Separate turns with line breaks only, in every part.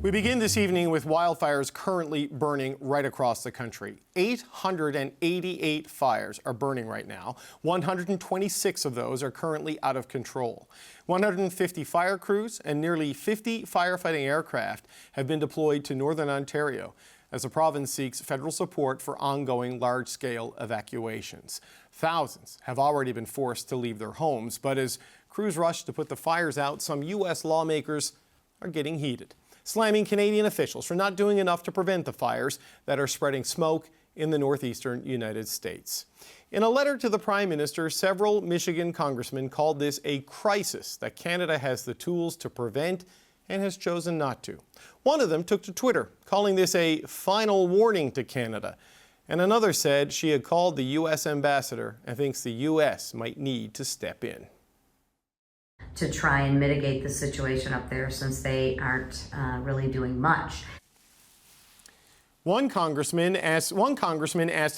We begin this evening with wildfires currently burning right across the country. 888 fires are burning right now. 126 of those are currently out of control. 150 fire crews and nearly 50 firefighting aircraft have been deployed to northern Ontario as the province seeks federal support for ongoing large-scale evacuations. Thousands have already been forced to leave their homes, but as crews rush to put the fires out, some U.S. lawmakers are getting heated, slamming Canadian officials for not doing enough to prevent the fires that are spreading smoke in the northeastern United States. In a letter to the Prime Minister, several Michigan congressmen called this a crisis that Canada has the tools to prevent and has chosen not to. One of them took to Twitter, calling this a final warning to Canada. And another said she had called the U.S. ambassador and thinks the U.S. might need to step in
to try and mitigate the situation up there, since they aren't really doing much.
One congressman asked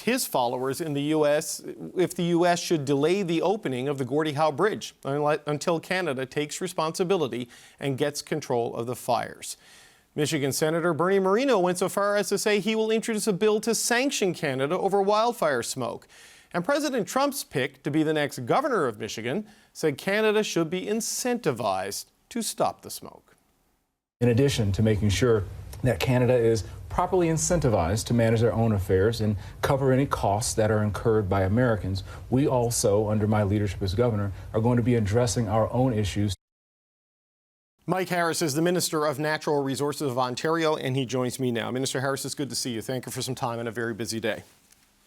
his followers in the U.S. if the U.S. should delay the opening of the Gordie Howe Bridge until Canada takes responsibility and gets control of the fires. Michigan Senator Bernie Moreno went so far as to say he will introduce a bill to sanction Canada over wildfire smoke. And President Trump's pick to be the next governor of Michigan said Canada should be incentivized to stop the smoke.
In addition to making sure that Canada is properly incentivized to manage their own affairs and cover any costs that are incurred by Americans, we also, under my leadership as governor, are going to be addressing our own issues.
Mike Harris is the Minister of Natural Resources of Ontario, and he joins me now. Minister Harris, it's good to see you. Thank you for some time on a very busy day.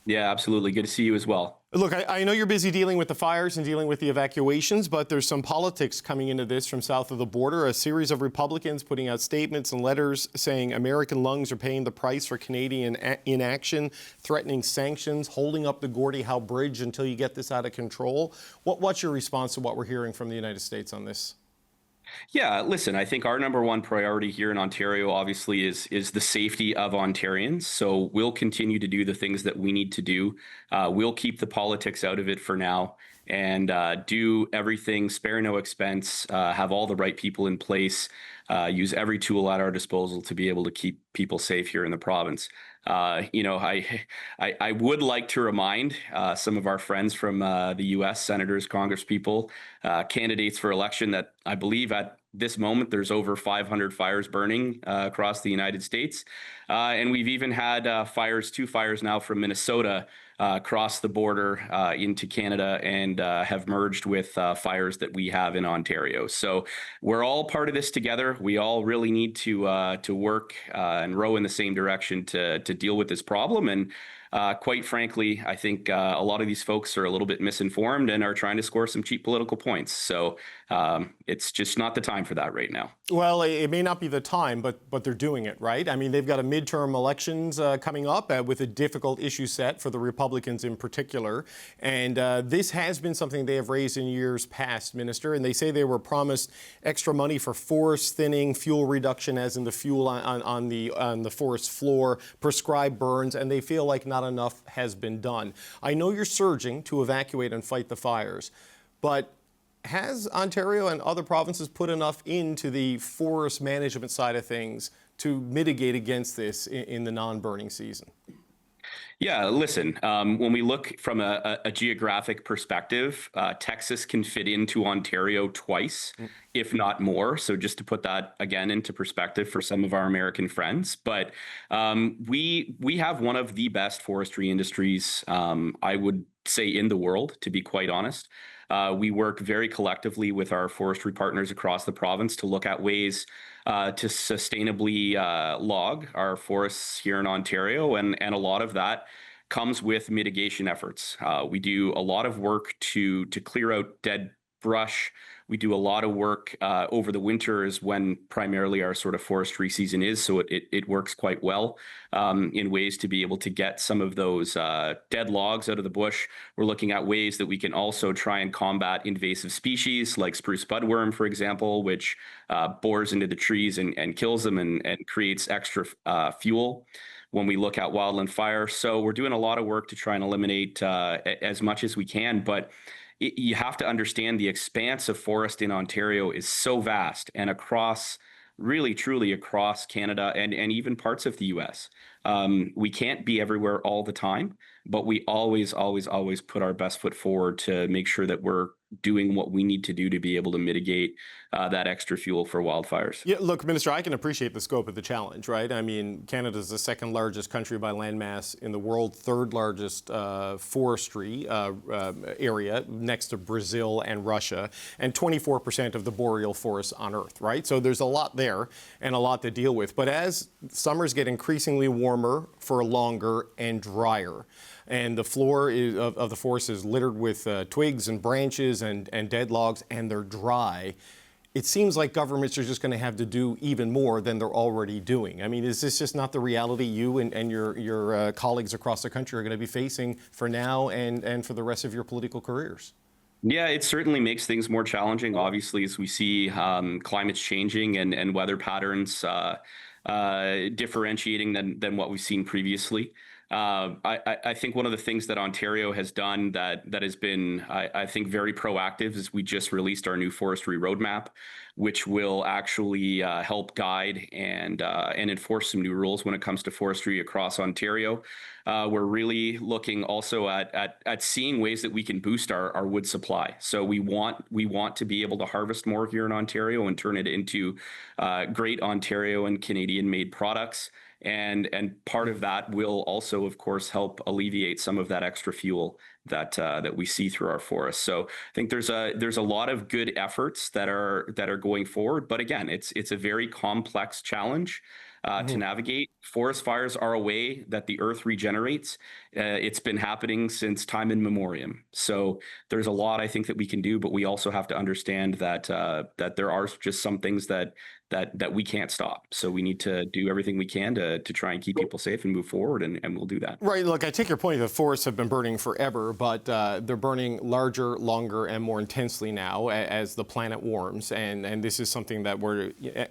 Yeah, absolutely. Good to see you as well.
Look, I know you're busy dealing with the fires and dealing with the evacuations, but there's some politics coming into this from south of the border. A series of Republicans putting out statements and letters saying American lungs are paying the price for Canadian inaction, threatening sanctions, holding up the Gordie Howe Bridge until you get this out of control. What's your response to what we're hearing from the United States on this?
Yeah, listen, I think our number one priority here in Ontario, obviously, is the safety of Ontarians. So we'll continue to do the things that we need to do. We'll keep the politics out of it for now and do everything, spare no expense, have all the right people in place, use every tool at our disposal to be able to keep people safe here in the province. I would like to remind some of our friends from the U.S. senators, congresspeople, candidates for election that I believe at this moment there's over 500 fires burning across the United States. And we've even had two fires now from Minnesota cross the border into Canada and have merged with fires that we have in Ontario. So we're all part of this together. We all really need to work and row in the same direction to deal with this problem. And quite frankly, I think a lot of these folks are a little bit misinformed and are trying to score some cheap political points. So it's just not the time for that right now.
Well, it may not be the time, but they're doing it, right? I mean, they've got a midterm elections coming up with a difficult issue set for the Republicans in particular. And this has been something they have raised in years past, Minister. And they say they were promised extra money for forest thinning, fuel reduction, as in the fuel on the forest floor, prescribed burns, and they feel like not enough has been done. I know you're surging to evacuate and fight the fires, but has Ontario and other provinces put enough into the forest management side of things to mitigate against this in the non-burning season?
Yeah, listen, when we look from a geographic perspective, Texas can fit into Ontario twice, if not more. So just to put that again into perspective for some of our American friends. But we have one of the best forestry industries, I would say, in the world, to be quite honest. We work very collectively with our forestry partners across the province to look at ways to sustainably log our forests here in Ontario. And a lot of that comes with mitigation efforts. We do a lot of work to clear out dead brush. We do a lot of work over the winters when primarily our sort of forestry season is. So it works quite well in ways to be able to get some of those dead logs out of the bush. We're looking at ways that we can also try and combat invasive species like spruce budworm, for example, which bores into the trees and kills them and creates extra fuel when we look at wildland fire. So we're doing a lot of work to try and eliminate as much as we can. But you have to understand the expanse of forest in Ontario is so vast, and across really truly across Canada and even parts of the US. We can't be everywhere all the time, but we always put our best foot forward to make sure that we're doing what we need to do to be able to mitigate that extra fuel for wildfires.
Yeah, look, Minister, I can appreciate the scope of the challenge, right? I mean, Canada is the second largest country by landmass in the world, third largest forestry area next to Brazil and Russia, and 24% of the boreal forests on Earth, right? So there's a lot there and a lot to deal with. But as summers get increasingly warmer for longer and drier, and the floor of the forest is littered with twigs and branches and dead logs, and they're dry, it seems like governments are just going to have to do even more than they're already doing. I mean, is this just not the reality you and your colleagues across the country are going to be facing for now and for the rest of your political careers?
Yeah, it certainly makes things more challenging, obviously, as we see climates changing and weather patterns differentiating than what we've seen previously. I think one of the things that Ontario has done that has been, I think, very proactive is we just released our new forestry roadmap, which will actually help guide and enforce some new rules when it comes to forestry across Ontario. We're really looking also at seeing ways that we can boost our wood supply. So we want to be able to harvest more here in Ontario and turn it into great Ontario and Canadian-made products. And part of that will also, of course, help alleviate some of that extra fuel that we see through our forests. So I think there's a lot of good efforts that are going forward. But again, it's a very complex challenge to navigate. Forest fires are a way that the earth regenerates. It's been happening since time in memoriam. So there's a lot I think that we can do, but we also have to understand that there are just some things that we can't stop. So we need to do everything we can to try and keep people safe and move forward, and we'll do that.
Right. Look, I take your point that forests have been burning forever, but they're burning larger, longer, and more intensely now as the planet warms. And this is something that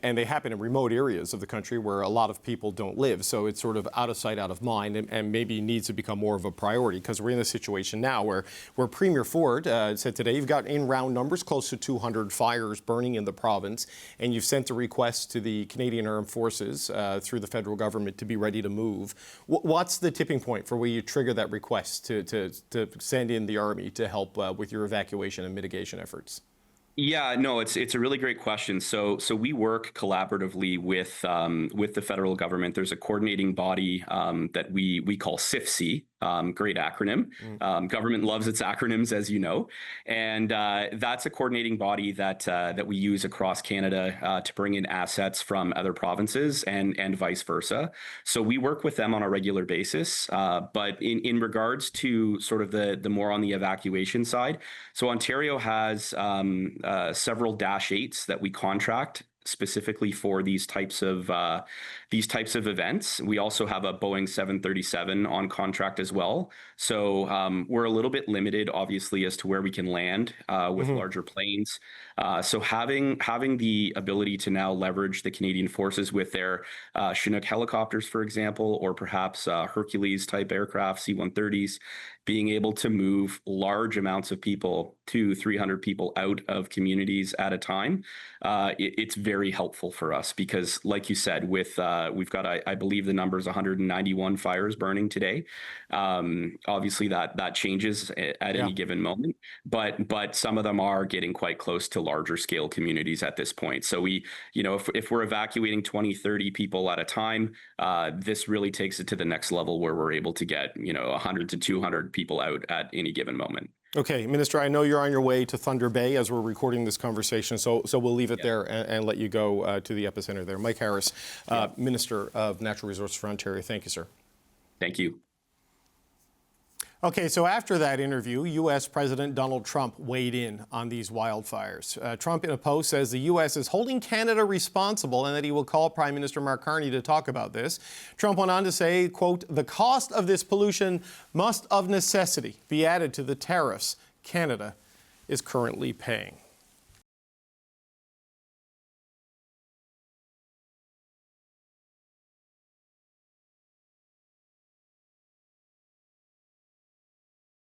and they happen in remote areas of the country where a lot of people don't live. So it's sort of out of sight, out of mind, and maybe needs to become more of a priority, because we're in a situation now where Premier Ford said today you've got, in round numbers, close to 200 fires burning in the province, and you've sent a request to the Canadian Armed Forces through the federal government to be ready to move. What's the tipping point for where you trigger that request to send in the Army to help with your evacuation and mitigation efforts?
Yeah, no, it's a really great question. So we work collaboratively with the federal government. There's a coordinating body that we call CBC. Great acronym. Government loves its acronyms, as you know, and that's a coordinating body that we use across Canada to bring in assets from other provinces and vice versa. So we work with them on a regular basis. But in regards to sort of the more on the evacuation side, so Ontario has several -8s that we contract specifically for these types of events. We also have a Boeing 737 on contract as well. So we're a little bit limited, obviously, as to where we can land with larger planes. So having the ability to now leverage the Canadian Forces with their Chinook helicopters, for example, or perhaps Hercules type aircraft, C-130s, being able to move large amounts of people, 200-300 people out of communities at a time, it's very helpful for us because, like you said, with we've got, I believe the number is 191 fires burning today. Obviously, that changes at any given moment, but some of them are getting quite close to larger scale communities at this point. So if we're evacuating 20-30 people at a time, this really takes it to the next level where we're able to get 100 to 200 people out at any given moment.
Okay, Minister, I know you're on your way to Thunder Bay as we're recording this conversation, so we'll leave it there and let you go to the epicenter there. Mike Harris, Minister of Natural Resources for Ontario. Thank you, sir.
Thank you.
Okay, so after that interview, U.S. President Donald Trump weighed in on these wildfires. Trump, in a post, says the U.S. is holding Canada responsible and that he will call Prime Minister Mark Carney to talk about this. Trump went on to say, quote, the cost of this pollution must of necessity be added to the tariffs Canada is currently paying.